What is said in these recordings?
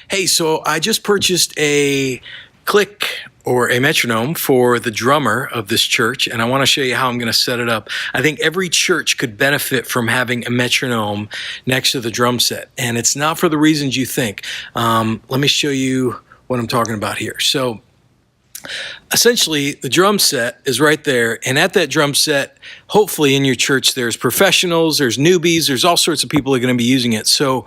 Hey, so I just purchased a click or a metronome for the drummer of this church, and I want to show you how I'm going to set it up. I think every church could benefit from having a metronome next to the drum set, and it's not for the reasons you think. Let me show you what I'm talking about here. So essentially, the drum set is right there, and at that drum set, hopefully in your church, there's professionals, there's newbies, there's all sorts of people that are going to be using it. So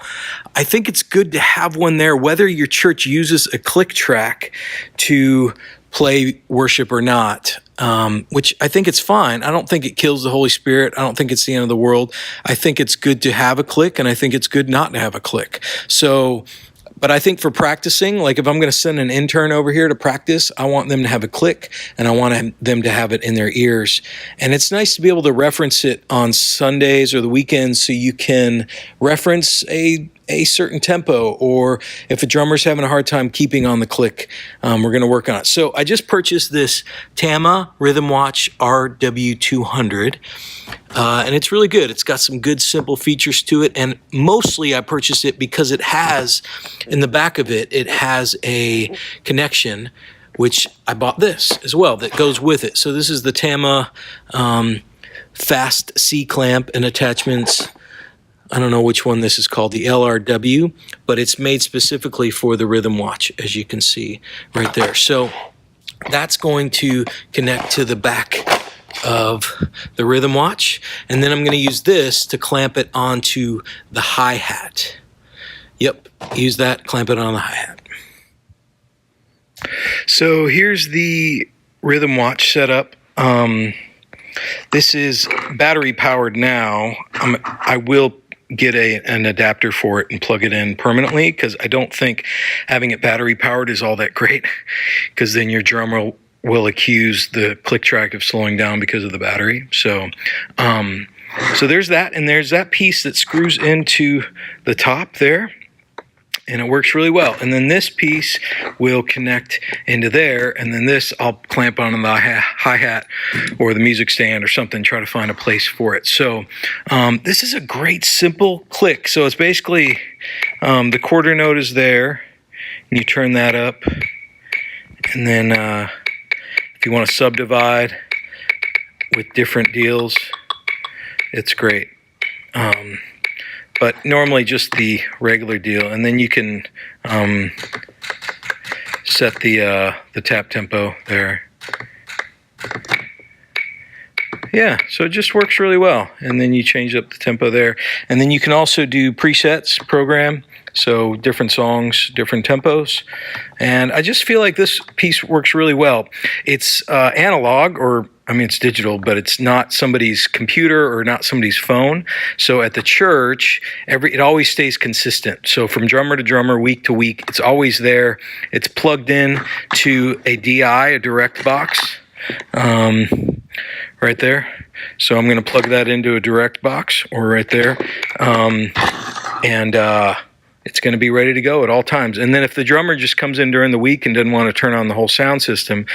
I think it's good to have one there, whether your church uses a click track to play worship or not, which I think it's fine. I don't think it kills the Holy Spirit. I don't think it's the end of the world. I think it's good to have a click, and I think it's good not to have a click. But I think for practicing, like if I'm going to send an intern over here to practice, I want them to have a click and I want them to have it in their ears. And it's nice to be able to reference it on Sundays or the weekends so you can reference a certain tempo, or if a drummer's having a hard time keeping on the click, we're going to work on it. So I just purchased this Tama Rythm Watch RW200, and it's really good. It's got some good simple features to it, and mostly I purchased it because it has, in the back of it, it has a connection, which I bought this as well, that goes with it. So this is the Tama Fast C clamp and attachments. I don't know which one this is called, the LRW, but it's made specifically for the Rythm Watch, as you can see right there. So that's going to connect to the back of the Rythm Watch, and then I'm going to use this to clamp it onto the hi-hat. Yep, use that, clamp it on the hi-hat. So here's the Rythm Watch setup. This is battery powered now. I will get an adapter for it and plug it in permanently, because I don't think having it battery powered is all that great, because then your drummer will accuse the click track of slowing down because of the battery. So there's that, and there's that piece that screws into the top there, and it works really well. And then this piece will connect into there, and then this I'll clamp onto the hi-hat or the music stand or something, try to find a place for it. So this is a great simple click. So it's basically the quarter note is there, and you turn that up, and then if you want to subdivide with different deals, it's great. But normally just the regular deal, and then you can set the tap tempo there. Yeah, so it just works really well, and then you change up the tempo there, and then you can also do presets, program, so different songs, different tempos, and I just feel like this piece works really well. It's analog, or I mean, it's digital, but it's not somebody's computer or not somebody's phone. So at the church, it always stays consistent. So from drummer to drummer, week to week, it's always there. It's plugged in to a DI, a direct box, right there. So I'm going to plug that into a direct box, or right there, and it's going to be ready to go at all times. And then if the drummer just comes in during the week and doesn't want to turn on the whole sound system,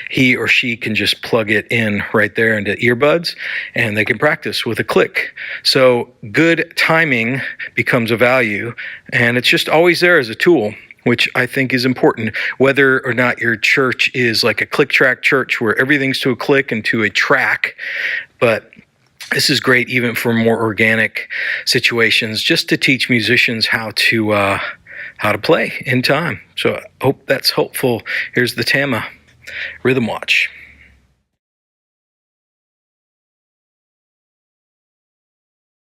he or she can just plug it in right there into earbuds, and they can practice with a click. So good timing becomes a value, and it's just always there as a tool, which I think is important, whether or not your church is like a click track church where everything's to a click and to a track. But this is great even for more organic situations, just to teach musicians how to play in time. So I hope that's helpful. Here's the Tama Rythm Watch.